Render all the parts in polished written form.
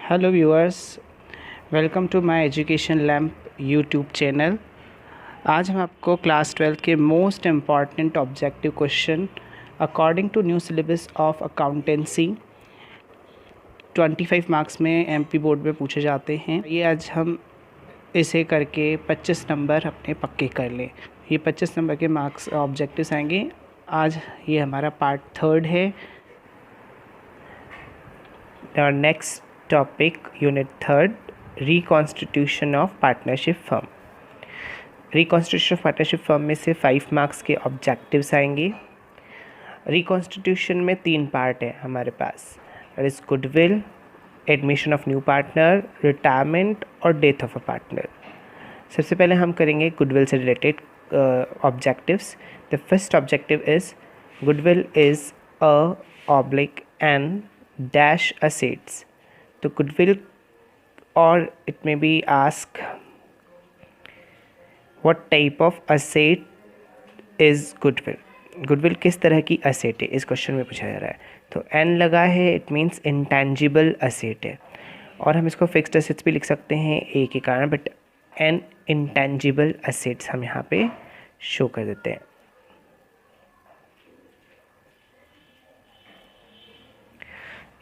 Hello viewers, welcome to my education lamp YouTube channel. आज हम आपको क्लास 12 के most important objective question according to new syllabus of accountancy 25 marks में MP board में पूछे जाते हैं। ये आज हम इसे करके 25 नंबर अपने पक्के कर लें। ये 25 नंबर के मार्क्स ऑब्जेक्टिव्स आएंगे। आज ये हमारा पार्ट 3 है। Our next topic, unit 3, reconstitution of partnership firm. Reconstitution of partnership firm में से 5 मार्क्स के ऑब्जेक्टिव्स आएंगे। रिकॉन्स्टिट्यूशन में 3 पार्ट है हमारे पास, that is goodwill, admission of new partner, retirement और डेथ ऑफ अ पार्टनर। सबसे पहले हम करेंगे गुडविल से related objectives. The first objective is goodwill is a oblique and dash assets. तो goodwill, or it may be asked what type of asset is goodwill. goodwill किस तरह की asset है, इस क्वेश्चन में पूछा जा रहा है। तो n लगा है, इट मीन्स intangible asset है, और हम इसको फिक्स्ड assets भी लिख सकते हैं a के कारण, बट n intangible assets हम यहाँ पे शो कर देते हैं।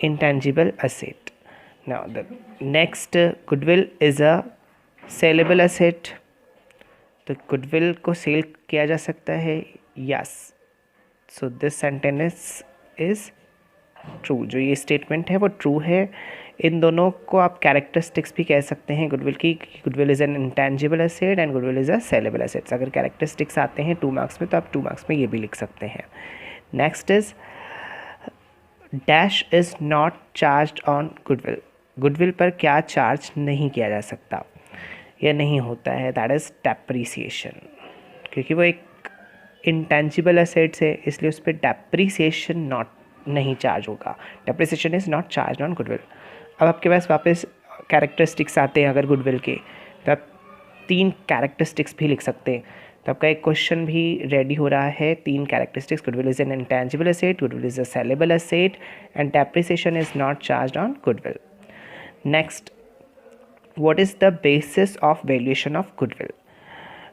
Intangible asset. Now the next, goodwill is a sellable asset. तो goodwill को सेल किया जा सकता है, yes. So this sentence is true. जो ये स्टेटमेंट है वो ट्रू है। इन दोनों को आप कैरेक्टरिस्टिक्स भी कह सकते हैं गुडविल की। Goodwill is an intangible asset and goodwill is a saleable asset. अगर कैरेक्टरिस्टिक्स आते हैं 2 मार्क्स में तो आप 2 मार्क्स में ये भी लिख सकते हैं। Next is dash is not charge on goodwill. Goodwill पर क्या चार्ज नहीं किया जा सकता या नहीं होता है, दैट इज़ डेप्रीसिएशन। क्योंकि वो एक इंटेंजिबल एसेट्स है, इसलिए उस पर डेप्रीसिएशन नहीं चार्ज होगा। Depreciation is not charge on goodwill. अब आपके पास वापस कैरेक्टरिस्टिक्स आते हैं अगर गुडविल के, तो आप 3 कैरेक्टरिस्टिक्स भी लिख सकते हैं। तो आपका एक क्वेश्चन भी रेडी हो रहा है। 3 characteristics, goodwill is an intangible asset, goodwill is a saleable asset and depreciation is not charged on goodwill. Next, what is the basis of valuation of goodwill.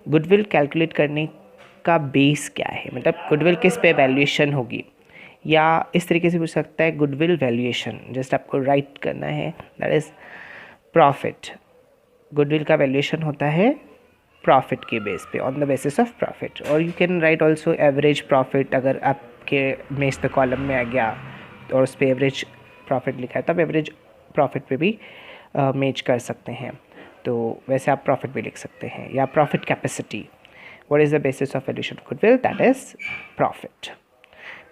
Goodwill calculate करने का base क्या है, मतलब goodwill किस पे valuation होगी, या इस तरीके से पूछ सकता है गुडविल वैल्यूएशन। जस्ट आपको राइट करना है, दैट इज प्रॉफिट। गुडविल का वैल्यूएशन होता है प्रॉफिट के बेस पे, on the basis of profit. और you can write also average profit. अगर आपके मेज द कॉलम में आ गया और उस पर एवरेज प्रॉफिट लिखा है तब एवरेज प्रॉफिट पे भी मेज कर सकते हैं। तो वैसे आप प्रॉफिट भी लिख सकते हैं, या profit capacity. What is the basis of valuation of goodwill, that is profit.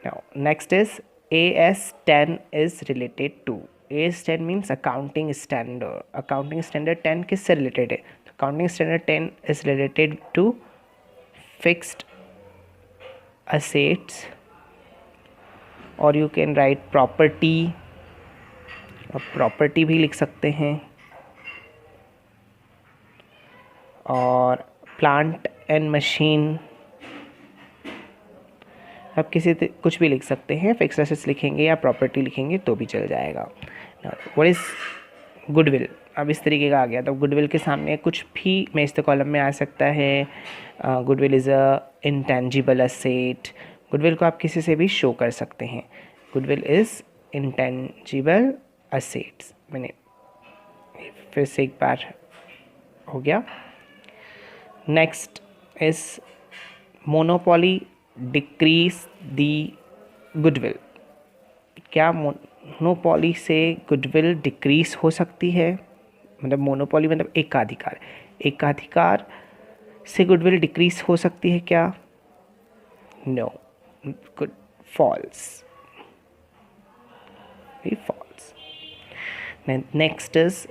Now next is AS10 is related to. AS10 means accounting standard. Accounting standard 10 किससे रिलेटेड है? Accounting standard 10 is related to fixed assets, or you can write property, और property भी लिख सकते हैं, और plant and machine। आप कुछ भी लिख सकते हैं, फिक्स्ड एसेट्स लिखेंगे या प्रॉपर्टी लिखेंगे तो भी चल जाएगा। व्हाट इज गुडविल, अब इस तरीके का आ गया तो गुडविल के सामने कुछ भी मेज द कॉलम में आ सकता है। Goodwill is a intangible asset. Goodwill को आप किसी से भी शो कर सकते हैं, गुडविल इज़ इंटेंजिबल एसेट्स। मैंने फिर से एक बार हो गया। Next is monopoly decrease the goodwill. क्या मोनोपोली से गुडविल डिक्रीज हो सकती है? मतलब मोनोपोली मतलब एकाधिकार, एकाधिकार से गुडविल डिक्रीज हो सकती है क्या? No, good false, false. Next is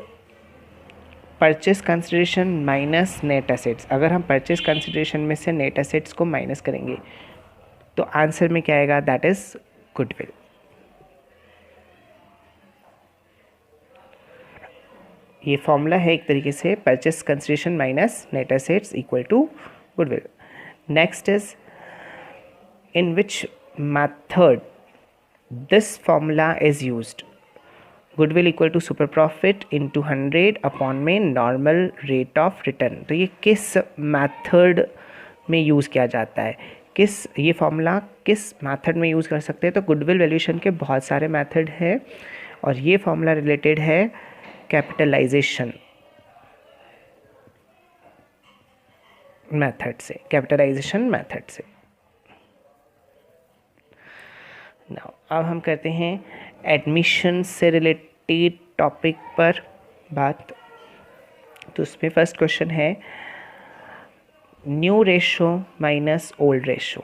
purchase consideration minus net assets. अगर हम परचेस कंसिडरेशन में से नेट एसेट्स को माइनस करेंगे तो आंसर में क्या आएगा, दैट इज गुडविल। ये फॉर्मूला है एक तरीके से, purchase consideration minus net assets equal to goodwill. Next is in which method this formula is used. Goodwill equal to super profit into 100 upon में नॉर्मल रेट ऑफ रिटर्न। तो ये किस method में यूज़ किया जाता है, ये फॉर्मूला किस मेथड में यूज़ कर सकते हैं? तो गुडविल वैल्यूएशन के बहुत सारे मेथड हैं और ये फॉर्मूला रिलेटेड है कैपिटलाइजेशन मेथड से, नाउ अब हम करते हैं एडमिशन से रिलेटेड टॉपिक पर बात। तो उसमें फर्स्ट क्वेश्चन है new ratio minus old ratio.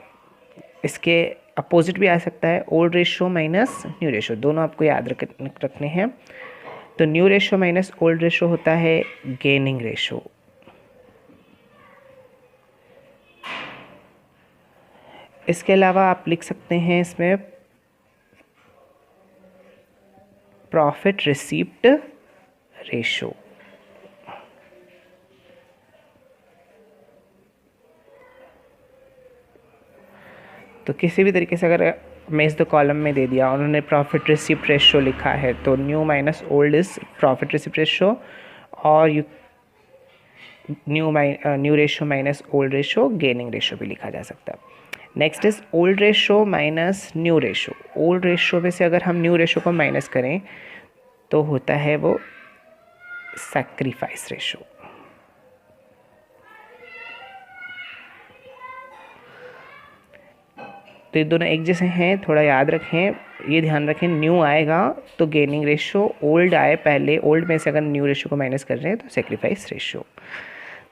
इसके अपोजिट भी आ सकता है, old ratio minus new ratio, दोनों आपको याद रखने हैं। तो new ratio minus old ratio होता है गेनिंग रेशो। इसके अलावा आप लिख सकते हैं इसमें प्रॉफिट रिसीप्ट रेशो। तो किसी भी तरीके से अगर मैं इस दो कॉलम में दे दिया, उन्होंने प्रॉफिट रिसीप्ट रेशो लिखा है, तो new minus old is profit receipt ratio, और new ratio minus old ratio gaining ratio भी लिखा जा सकता है। Next is old ratio minus new ratio. Old ratio में से अगर हम न्यू रेशो को माइनस करें तो होता है वो सैक्रिफाइस रेशो। तो ये दोनों एक जैसे हैं, थोड़ा याद रखें, ये ध्यान रखें, न्यू आएगा तो गेनिंग रेशो, ओल्ड आए पहले, ओल्ड में से अगर न्यू रेशो को माइनस कर रहे हैं तो sacrifice ratio.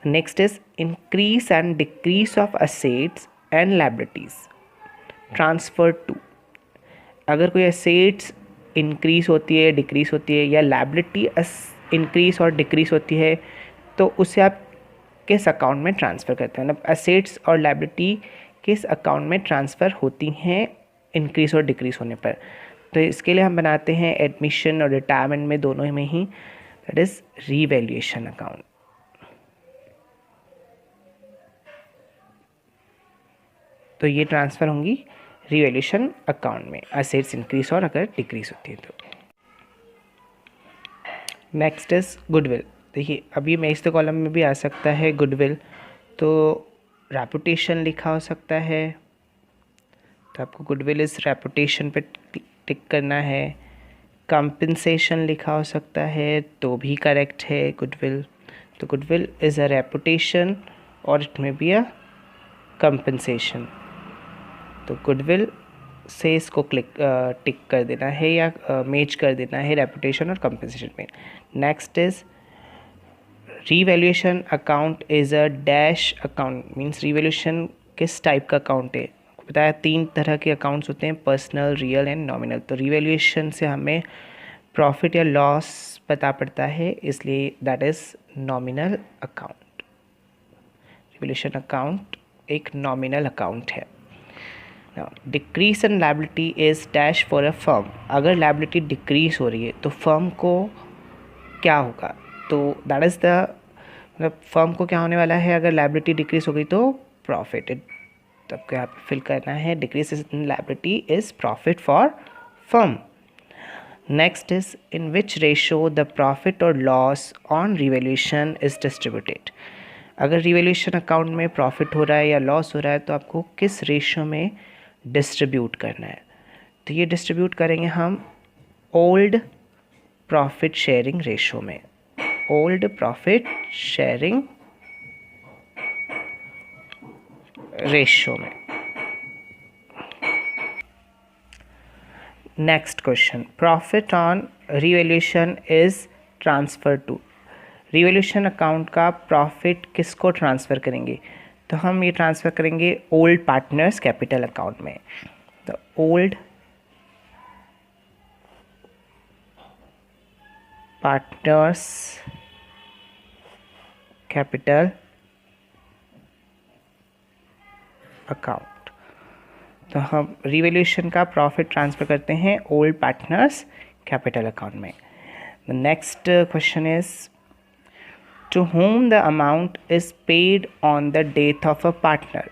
Next is increase and decrease of assets and liabilities transfer to. अगर कोई असेट्स इंक्रीज होती है, डिक्रीज होती है, या लायबिलिटी इंक्रीज और डिक्रीज होती है, तो उसे आप किस अकाउंट में ट्रांसफ़र करते हैं? मतलब असेट्स और लायबिलिटी किस अकाउंट में ट्रांसफ़र होती हैं इंक्रीज और डिक्रीज होने पर? तो इसके लिए हम बनाते हैं एडमिशन और रिटायरमेंट में, दोनों में ही, दैट इज़ रीवैल्यूएशन अकाउंट। तो ये ट्रांसफ़र होंगी रीवैल्यूएशन अकाउंट में, असेट्स इंक्रीज और अगर डिक्रीज होती है तो। Next is goodwill. देखिए अभी मैं इस कॉलम में भी आ सकता है गुडविल, तो रेपुटेशन लिखा हो सकता है, तो आपको गुडविल इज़ रेपुटेशन पे टिक करना है। कंपनसेशन लिखा हो सकता है तो भी करेक्ट है गुडविल। तो गुडविल इज़ अ रेपुटेशन और इट में बी अ कंपनसेशन। तो गुडविल से इसको टिक कर देना है या मैच कर देना है रेपुटेशन और कंपनसेशन में। Next is revaluation account is a dash account, means revaluation किस टाइप का अकाउंट है? बताया 3 तरह के अकाउंट्स होते हैं, पर्सनल, रियल एंड नॉमिनल। तो रीवैल्यूएशन से हमें प्रॉफिट या लॉस पता पड़ता है, इसलिए that is nominal account. Revaluation account एक नॉमिनल अकाउंट है। Decrease in liability is dash for a firm. अगर लायबिलिटी डिक्रीज हो रही है तो फर्म को क्या होगा? तो दैट इज़ द, मतलब फर्म को क्या होने वाला है अगर लायबिलिटी डिक्रीज हो गई तो प्रॉफिट। तो आपको यहाँ पे फिल करना है decrease in liability is profit for firm. Next is in which ratio the profit और loss on revaluation is distributed. अगर रिवैल्यूएशन अकाउंट में प्रॉफिट हो रहा है या लॉस हो रहा है तो आपको किस रेशो में डिस्ट्रीब्यूट करना है? तो ये डिस्ट्रीब्यूट करेंगे हम ओल्ड प्रॉफिट शेयरिंग रेशो में, ओल्ड प्रॉफिट शेयरिंग रेशो में। Next question, profit on revaluation is transfer to. Revaluation account का प्रॉफिट किसको ट्रांसफ़र करेंगे? तो हम ये ट्रांसफ़र करेंगे ओल्ड पार्टनर्स कैपिटल अकाउंट में। तो ओल्ड पार्टनर्स कैपिटल अकाउंट। तो हम रिवैल्यूएशन का प्रॉफिट ट्रांसफ़र करते हैं ओल्ड पार्टनर्स कैपिटल अकाउंट में। The next question is to whom the amount is paid on the death of a partner।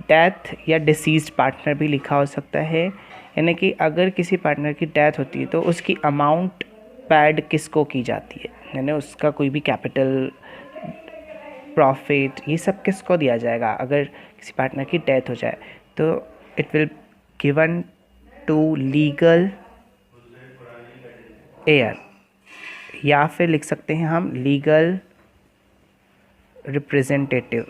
Death या deceased partner भी लिखा हो सकता है, यानी कि अगर किसी पार्टनर की डेथ होती है तो उसकी अमाउंट पैड किसको की जाती है, यानी उसका कोई भी कैपिटल, प्रॉफिट, ये सब किसको दिया जाएगा अगर किसी पार्टनर की डेथ हो जाए। तो it will given to legal heir, या फिर लिख सकते हैं हम लीगल रिप्रेजेंटेटिव।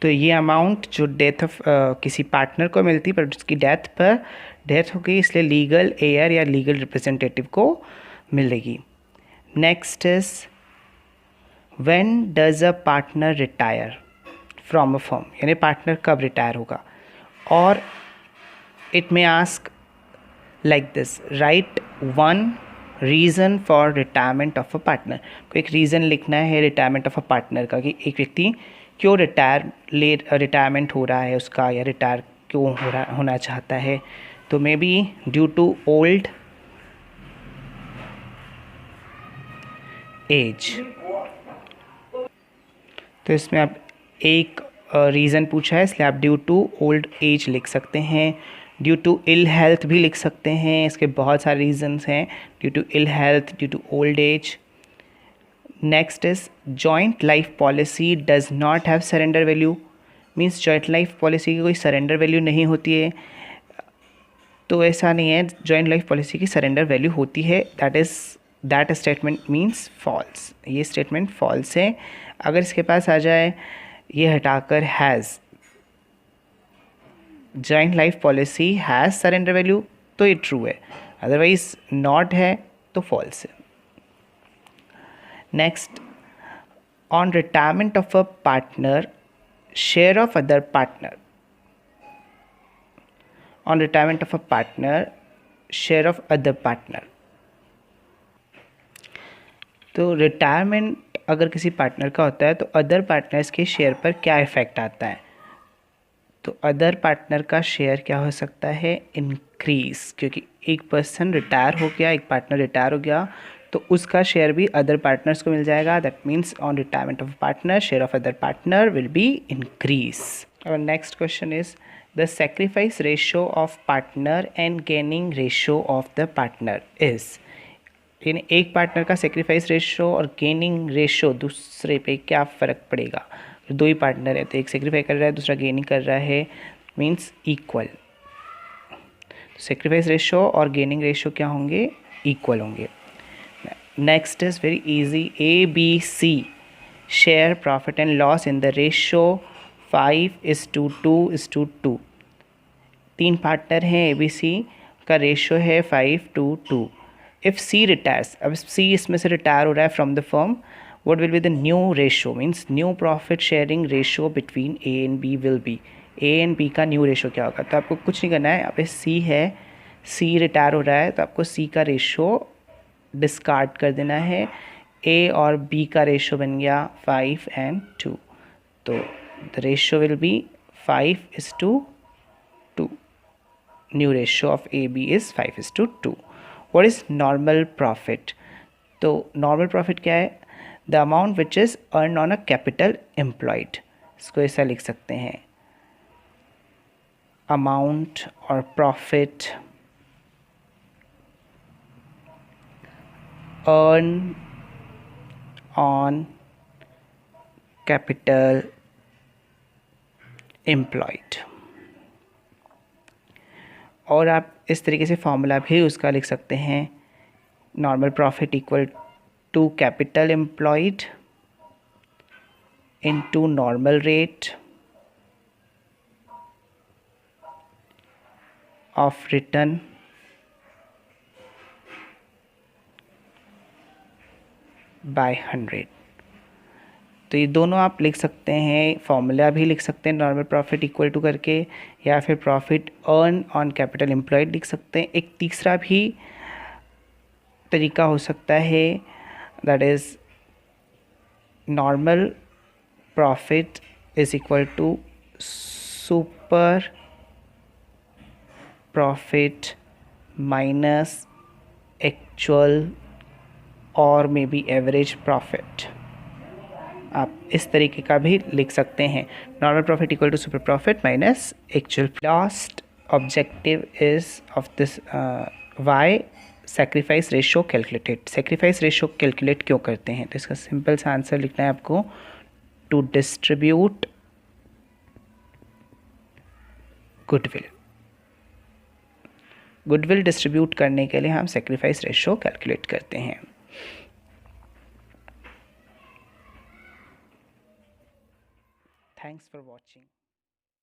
तो ये अमाउंट जो डेथ ऑफ किसी पार्टनर को मिलती पर उसकी डेथ हो गई, इसलिए लीगल एयर या लीगल रिप्रेजेंटेटिव को मिलेगी। Next is when does a partner retire from a firm, यानी पार्टनर कब रिटायर होगा। और it may ask like this, right one reason for retirement of a partner. को एक रीज़न लिखना है रिटायरमेंट ऑफ अ पार्टनर का, कि एक व्यक्ति क्यों रिटायरमेंट हो रहा है उसका, या रिटायर क्यों होना चाहता है। तो may be due to old age. तो इसमें आप एक रीज़न पूछा है इसलिए आप ड्यू टू ओल्ड एज लिख सकते हैं। ड्यू टू इल हेल्थ भी लिख सकते हैं, इसके बहुत सारे रीजंस हैं, due to ill health, due to old age. Next is joint life policy does not have surrender value, means joint life policy की कोई सरेंडर वैल्यू नहीं होती है। तो ऐसा नहीं है, जॉइंट लाइफ पॉलिसी की सरेंडर वैल्यू होती है, दैट स्टेटमेंट मीन्स फॉल्स, ये स्टेटमेंट फॉल्स है। अगर इसके पास आ जाए ये हटाकर has, joint life policy has surrender value, तो ये ट्रू है, अदरवाइज नॉट है तो फॉल्स है। Next, on retirement of a partner share of other partner, on retirement of a partner share of other partner. तो रिटायरमेंट अगर किसी partner का होता है तो अदर पार्टनर्स के शेयर पर क्या इफ़ेक्ट आता है। तो अदर पार्टनर का शेयर क्या हो सकता है, इंक्रीज, क्योंकि एक पर्सन रिटायर हो गया, एक पार्टनर रिटायर हो गया तो उसका शेयर भी अदर पार्टनर्स को मिल जाएगा। That means on retirement of partner share of other partner will be increase. और next question is the sacrifice ratio of partner and gaining ratio of the partner is, यानी एक partner का sacrifice ratio और gaining ratio दूसरे पे क्या फ़र्क पड़ेगा। दो ही पार्टनर है तो एक सेक्रीफाई कर रहा है दूसरा गेनिंग कर रहा है, मीन्स इक्वल। सेक्रीफाइस रेशियो और गेनिंग रेशियो क्या होंगे, इक्वल होंगे। Next is very easy, ABC share profit and loss in the ratio 5:2:2। तीन पार्टनर हैं, ABC का रेशियो है 5:2। इफ़ C रिटायर्स, अब C इसमें से रिटायर हो रहा है from the firm, what will be the new ratio, means new profit sharing ratio between A and B will be, A and B का न्यू रेशो क्या होगा। तो आपको कुछ नहीं करना है, यहाँ पे C है, C रिटायर हो रहा है तो आपको C का रेशो डिस्कार्ड कर देना है। A और B का रेशो बन गया 5 and 2, तो the ratio will be 5:2। New ratio of AB is 5:2। What is normal profit. तो नॉर्मल प्रॉफिट क्या है, the amount which is earn on a capital employed. इसको ऐसा लिख सकते हैं, अमाउंट और profit earn on capital employed. और आप इस तरीके से फॉर्मूला भी उसका लिख सकते हैं, normal profit equal to capital employed into normal rate of return by 100। तो ये दोनों आप लिख सकते हैं, फॉर्मूला भी लिख सकते हैं नॉर्मल प्रॉफिट इक्वल टू करके, या फिर profit earn on capital employed लिख सकते हैं। एक तीसरा भी तरीका हो सकता है, that is normal profit is equal to super profit minus actual और मे बी एवरेज प्रॉफिट। आप इस तरीके का भी लिख सकते हैं, normal profit equal to super profit minus actual. Last objective is of this why sacrifice ratio calculated. Sacrifice ratio calculate क्यों करते हैं, तो इसका सिंपल सा आंसर लिखना है आपको, to distribute goodwill. Goodwill distribute करने के लिए हम सेक्रीफाइस रेशियो कैलकुलेट करते हैं। Thanks for watching.